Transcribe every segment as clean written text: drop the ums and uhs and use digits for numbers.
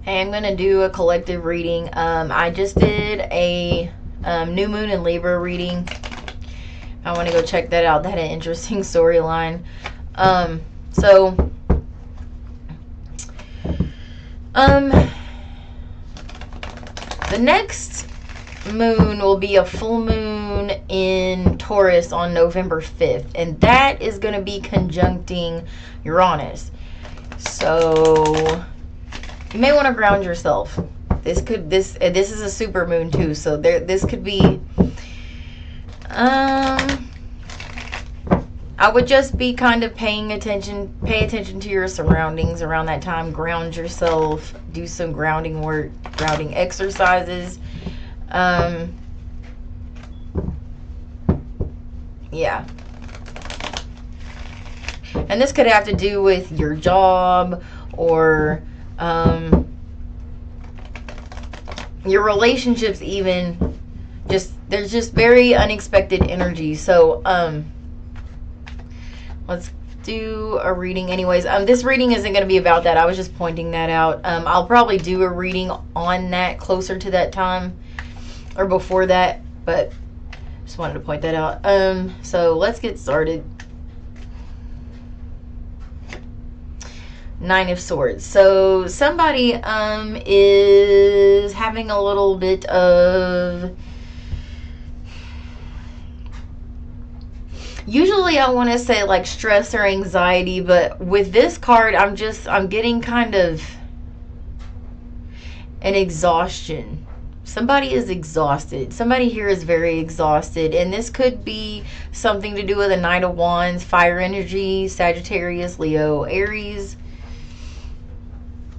Hey, I'm going to do a collective reading. I just did a new moon in Libra reading. I want to go check that out. That had an interesting storyline. So, the next moon will be a full moon in Taurus on November 5th. And that is going to be conjuncting Uranus. So you may want to ground yourself. This is a super moon too, so this could be I would just be kind of pay attention to your surroundings around that time. Ground yourself, do some grounding work, grounding exercises. Yeah. And this could have to do with your job or your relationships even. There's just very unexpected energy. So let's do a reading anyways. This reading isn't going to be about that. I was just pointing that out. I'll probably do a reading on that closer to that time or before that, but just wanted to point that out. So let's get started. Nine of Swords. So somebody is having a little bit of, usually I want to say like stress or anxiety, but with this card I'm getting kind of an exhaustion. Somebody is exhausted. Somebody here is very exhausted, and this could be something to do with a Knight of Wands, fire energy, Sagittarius, Leo, Aries.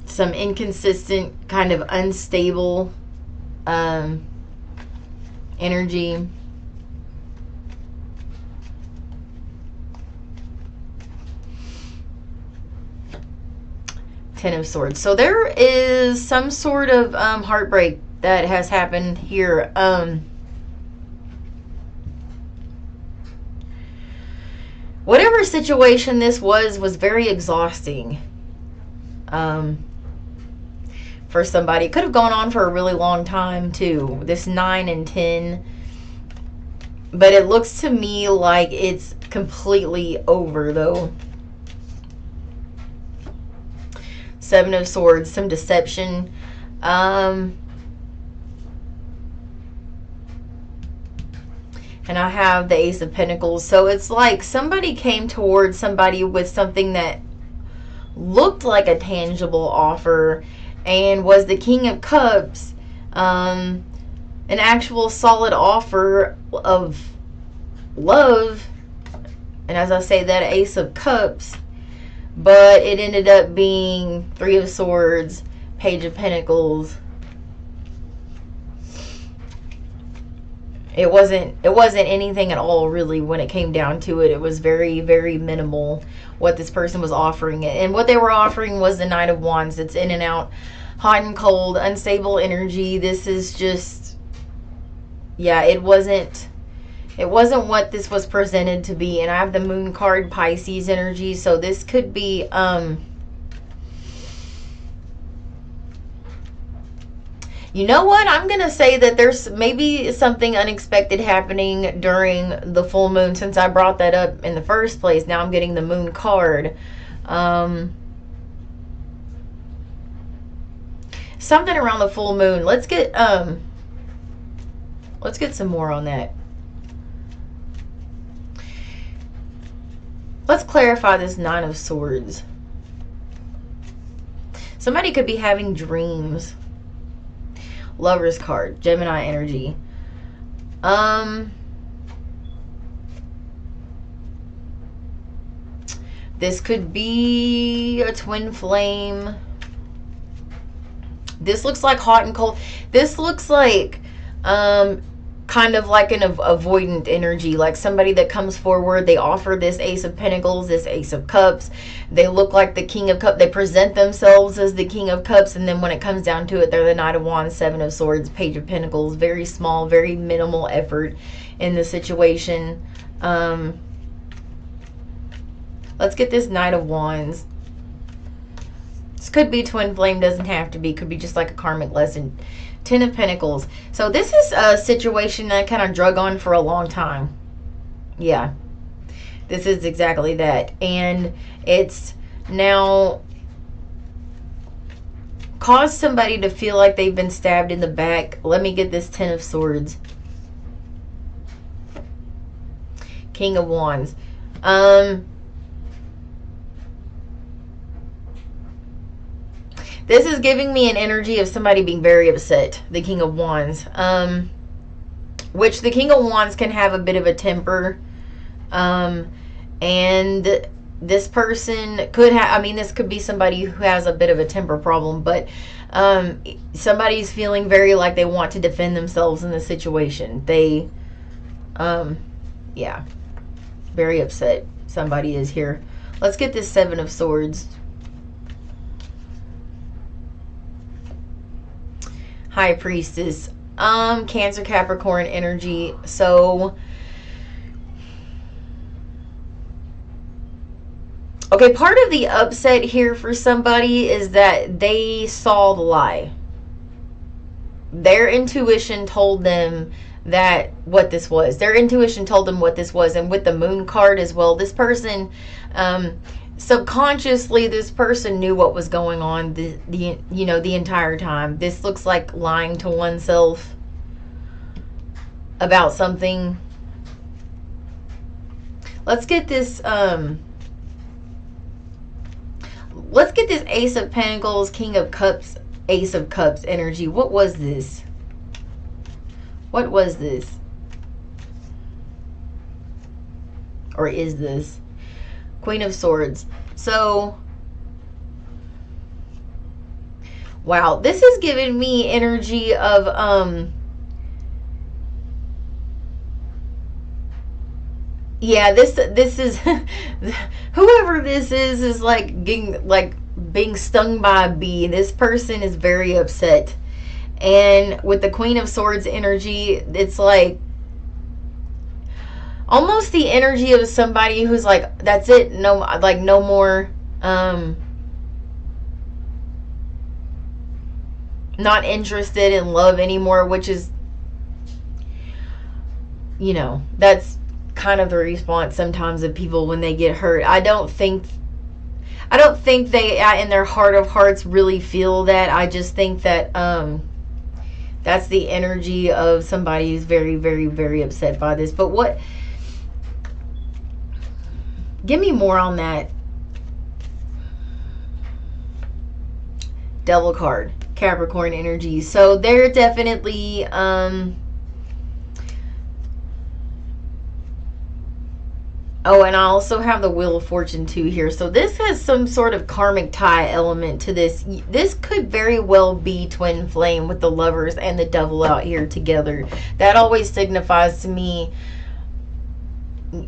Some inconsistent, kind of unstable energy. Ten of Swords. So there is some sort of heartbreak that has happened here. Whatever situation this was very exhausting. For somebody. It could have gone on for a really long time too. This 9 and 10. But it looks to me like it's completely over though. Seven of Swords. Some deception. And I have the Ace of Pentacles. So it's like somebody came towards somebody with something that looked like a tangible offer and was the King of Cups, an actual solid offer of love, and as I say, that Ace of Cups, but it ended up being Three of Swords, Page of Pentacles. It wasn't anything at all really when it came down to it. It was very, very minimal what this person was offering it. And what they were offering was the Knight of Wands. It's in and out, hot and cold, unstable energy. This is just, yeah, it wasn't what this was presented to be. And I have the Moon card, Pisces energy. So this could be you know what? I'm going to say that there's maybe something unexpected happening during the full moon, since I brought that up in the first place. Now I'm getting the Moon card. Something around the full moon. Let's get some more on that. Let's clarify this Nine of Swords. Somebody could be having dreams. Lover's card, Gemini energy. This could be a twin flame. This looks like hot and cold. This looks like kind of like an avoidant energy, like somebody that comes forward, they offer this Ace of Pentacles, this Ace of Cups, they look like the King of Cups, they present themselves as the King of Cups, and then when it comes down to it, they're the Knight of Wands, Seven of Swords, Page of Pentacles. Very small, very minimal effort in the situation. Let's get this Knight of Wands. This could be twin flame, doesn't have to be. Could be just like a karmic lesson. 10 of Pentacles. So this is a situation that kind of drug on for a long time. Yeah. This is exactly that. And it's now caused somebody to feel like they've been stabbed in the back. Let me get this 10 of Swords. King of Wands. This is giving me an energy of somebody being very upset. The King of Wands. Which the King of Wands can have a bit of a temper. And this person could have, I mean, this could be somebody who has a bit of a temper problem, but somebody's feeling very like they want to defend themselves in this situation. They, yeah, very upset somebody is here. Let's get this 7 of Swords. High Priestess. Cancer, Capricorn energy. So, okay, part of the upset here for somebody is that they saw the lie. Their intuition told them that what this was. Their intuition told them what this was. And with the Moon card as well, this person, subconsciously, this person knew what was going on the entire time. This looks like lying to oneself about something. Let's get this Ace of Pentacles, King of Cups, Ace of Cups energy. What was this? What was this? Or is this? Queen of Swords. So, wow, this is giving me energy of yeah, this is whoever this is like being stung by a bee. This person is very upset. And with the Queen of Swords energy, it's like almost the energy of somebody who's like, that's it, no, like no more, not interested in love anymore, which is, you know, that's kind of the response sometimes of people when they get hurt. I don't think they in their heart of hearts really feel that. I just think that that's the energy of somebody who's very, very, very upset by this. But what, give me more on that. Devil card, Capricorn energy. So they're definitely oh, and I also have the Wheel of Fortune too here. So this has some sort of karmic tie element to this. This could very well be twin flame with the Lovers and the Devil out here together. That always signifies to me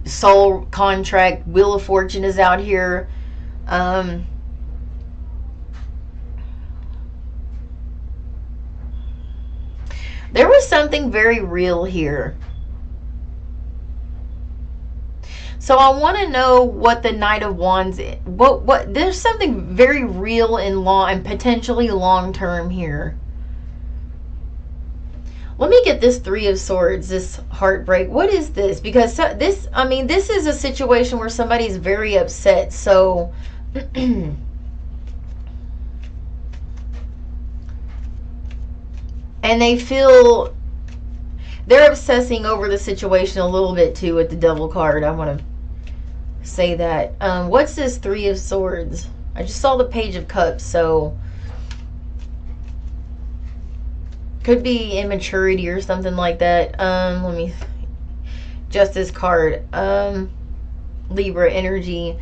soul contract. Wheel of Fortune is out here. There was something very real here. So I want to know what the Knight of Wands, what there's something very real and long and potentially long term here. Let me get this 3 of Swords, this heartbreak. What is this? Because this, I mean, this is a situation where somebody's very upset. So and they feel they're obsessing over the situation a little bit too with the Devil card. I want to say that. What's this 3 of Swords? I just saw the Page of Cups, so could be immaturity or something like that. Let me, Justice card, Libra energy.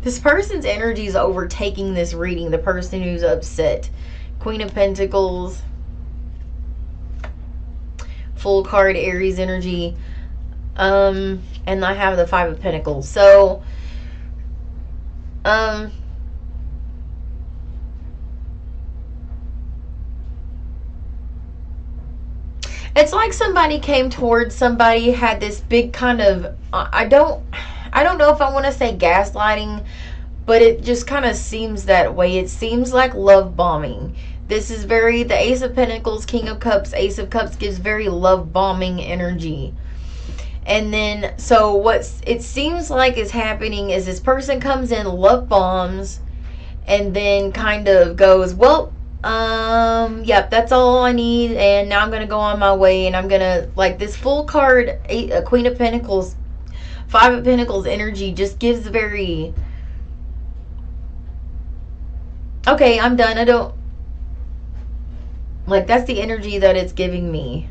This person's energy is overtaking this reading, the person who's upset. Queen of Pentacles, full card, Aries energy, and I have the 5 of Pentacles. So it's like somebody came towards somebody, had this big kind of, I don't know if I want to say gaslighting, but it just kind of seems that way. It seems like love bombing. This is very, the Ace of Pentacles, King of Cups, Ace of Cups gives very love bombing energy. And then, so what it seems like is happening is this person comes in, love bombs, and then kind of goes, well, yep, that's all I need, and now I'm gonna go on my way, and I'm gonna, like, this full card, Queen of Pentacles, Five of Pentacles energy just gives very, okay, I'm done. I don't, like, that's the energy that it's giving me.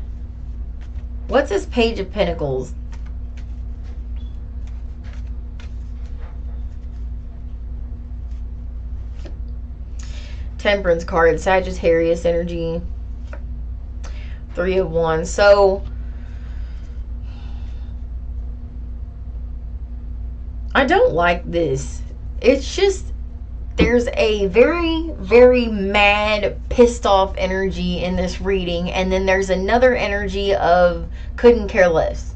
What's this Page of Pentacles? Temperance card, Sagittarius energy. Three of Wands. So, I don't like this. It's just, there's a very, very mad, pissed off energy in this reading. And then there's another energy of couldn't care less.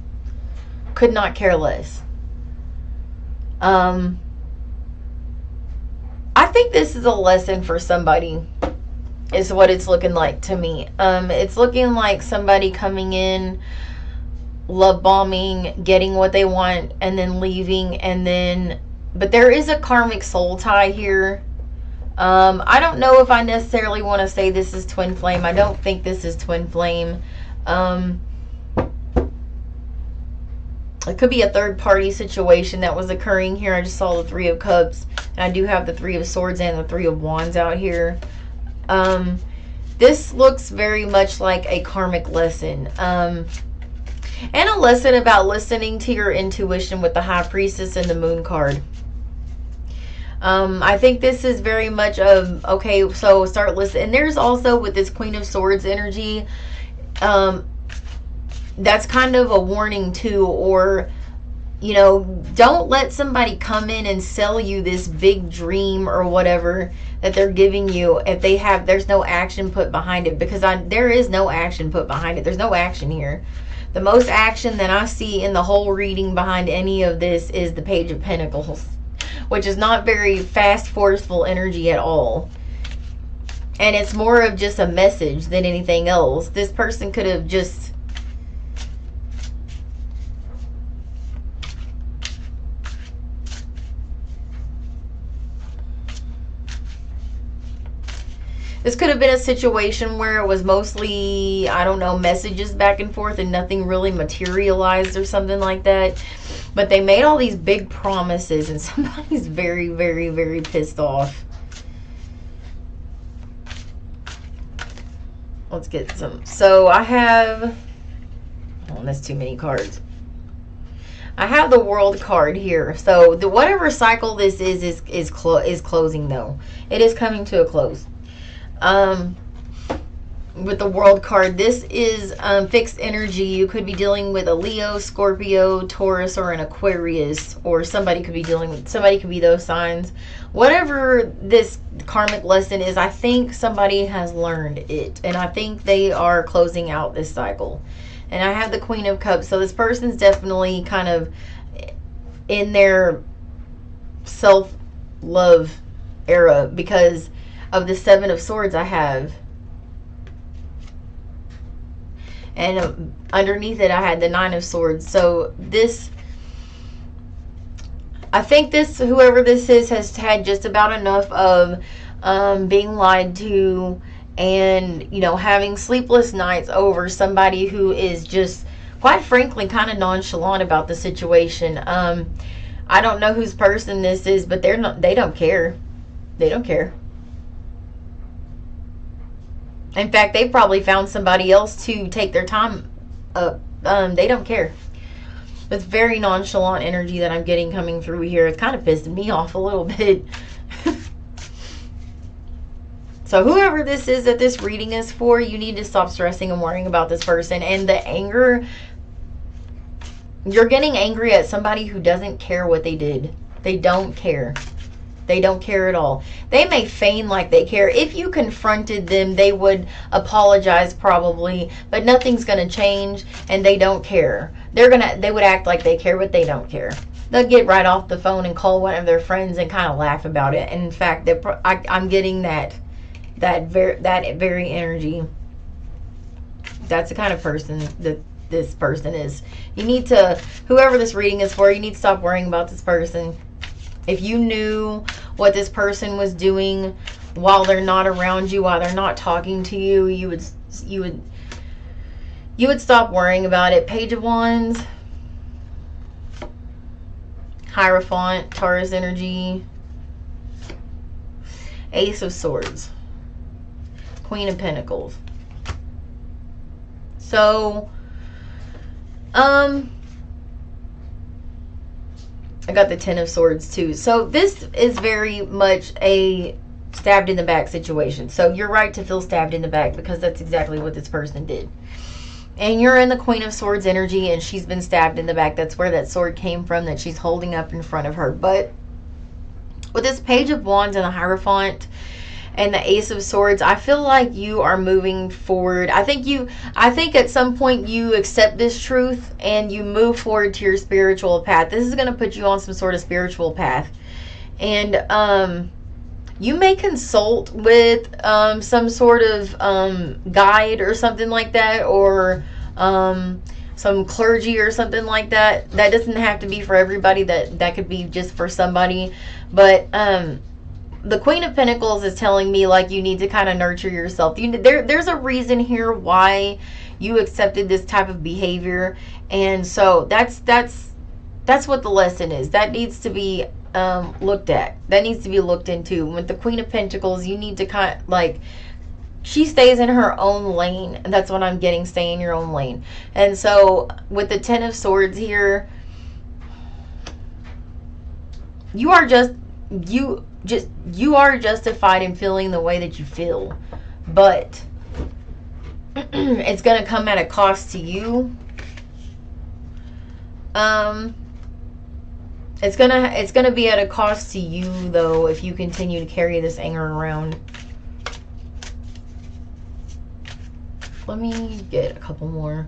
Could not care less. I think this is a lesson for somebody, is what it's looking like to me. It's looking like somebody coming in, love bombing, getting what they want, and then leaving, and then, but there is a karmic soul tie here. I don't know if I necessarily want to say this is twin flame. I don't think this is twin flame. It could be a third party situation that was occurring here. I just saw the Three of Cups, and I do have the Three of Swords and the Three of Wands out here. This looks very much like a karmic lesson. And a lesson about listening to your intuition with the High Priestess and the Moon card. I think this is very much of, okay, so start listening. And there's also, with this Queen of Swords energy, that's kind of a warning too, or, you know, don't let somebody come in and sell you this big dream or whatever that they're giving you if they have, there's no action put behind it, because there is no action put behind it. There's no action here. The most action that I see in the whole reading behind any of this is the Page of Pentacles, which is not very fast, forceful energy at all. And it's more of just a message than anything else. This person could have just, this could have been a situation where it was mostly, I don't know, messages back and forth and nothing really materialized or something like that. But they made all these big promises and somebody's very, very, very pissed off. Let's get some. So I have, oh, that's too many cards. I have the World card here. So the whatever cycle this is closing though. It is coming to a close. With the World card, this is fixed energy. You could be dealing with a Leo, Scorpio, Taurus, or an Aquarius, or somebody could be dealing with, somebody could be those signs. Whatever this karmic lesson is, I think somebody has learned it, and I think they are closing out this cycle. And I have the Queen of Cups, so this person's definitely kind of in their self-love era because of the Seven of Swords I have. And underneath it I had the Nine of Swords. So this, I think this, whoever this is, has had just about enough of being lied to and, you know, having sleepless nights over somebody who is just, quite frankly, kind of nonchalant about the situation. I don't know whose person this is, but they don't care. They don't care. In fact, they probably found somebody else to take their time up. They don't care. It's very nonchalant energy that I'm getting coming through here. It's kind of pissing me off a little bit. So whoever this is that this reading is for, you need to stop stressing and worrying about this person. And the anger, you're getting angry at somebody who doesn't care what they did. They don't care. They don't care at all. They may feign like they care. If you confronted them, they would apologize probably, but nothing's going to change and they don't care. They would act like they care, but they don't care. they'll get right off the phone and call one of their friends and kind of laugh about it. And in fact, I'm getting that very energy. That's the kind of person that this person is. You need to, whoever this reading is for, you need to stop worrying about this person. If you knew what this person was doing while they're not around you, while they're not talking to you, you would stop worrying about it. Page of Wands, Hierophant, Taurus energy, Ace of Swords, Queen of Pentacles. So, I got the Ten of Swords too. So this is very much a stabbed in the back situation. So you're right to feel stabbed in the back, because that's exactly what this person did. And you're in the Queen of Swords energy, and she's been stabbed in the back. That's where that sword came from that she's holding up in front of her. But with this Page of Wands and the Hierophant and the Ace of Swords, I feel like you are moving forward. I think at some point you accept this truth and you move forward to your spiritual path. This is going to put you on some sort of spiritual path. And you may consult with some sort of guide or something like that, or some clergy or something like that. That doesn't have to be for everybody. That could be just for somebody. But the Queen of Pentacles is telling me, like, you need to kind of nurture yourself. There's a reason here why you accepted this type of behavior, and so that's what the lesson is. That needs to be looked at. That needs to be looked into. With the Queen of Pentacles, you need to kind of, like, she stays in her own lane. And that's what I'm getting. Stay in your own lane. And so with the Ten of Swords here, you are justified in feeling the way that you feel, but it's going to come at a cost to you. It's gonna be at a cost to you, though, if you continue to carry this anger around. Let me get a couple more.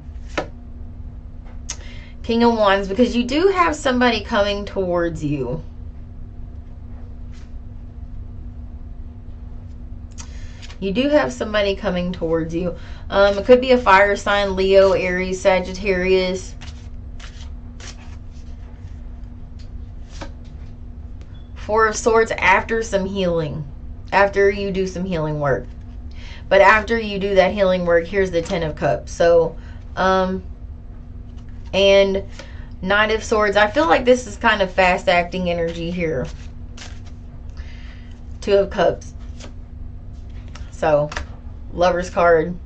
King of Wands, because you do have somebody coming towards you. You do have somebody coming towards you. It could be a fire sign, Leo, Aries, Sagittarius. Four of Swords, after some healing. After you do some healing work. But after you do that healing work, here's the Ten of Cups. So, and Knight of Swords. I feel like this is kind of fast-acting energy here. Two of Cups. So, Lover's card.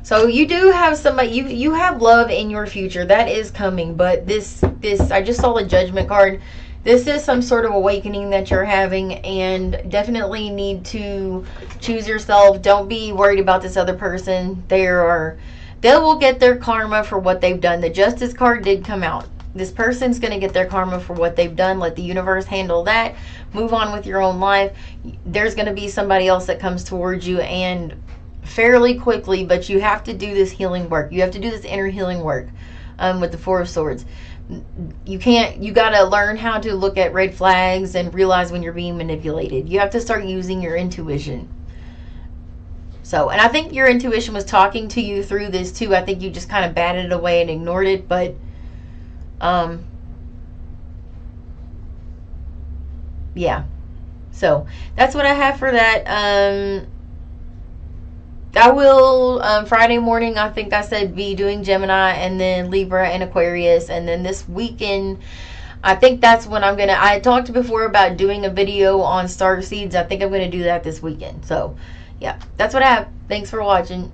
So you do have somebody, you have love in your future. That is coming. But this, I just saw the Judgment card. This is some sort of awakening that you're having, and definitely need to choose yourself. Don't be worried about this other person. They will get their karma for what they've done. The Justice card did come out. This person's going to get their karma for what they've done. Let the universe handle that. Move on with your own life. There's going to be somebody else that comes towards you, and fairly quickly, but you have to do this healing work. You have to do this inner healing work with the Four of Swords. You got to learn how to look at red flags and realize when you're being manipulated. You have to start using your intuition. So, and I think your intuition was talking to you through this too. I think you just kind of batted it away and ignored it, but yeah. So that's what I have for that. I will, Friday morning, I think I said, be doing Gemini, and then Libra and Aquarius. And then this weekend, I think that's when I'm going to, I talked before about doing a video on star seeds. I think I'm going to do that this weekend. So, yeah, that's what I have. Thanks for watching.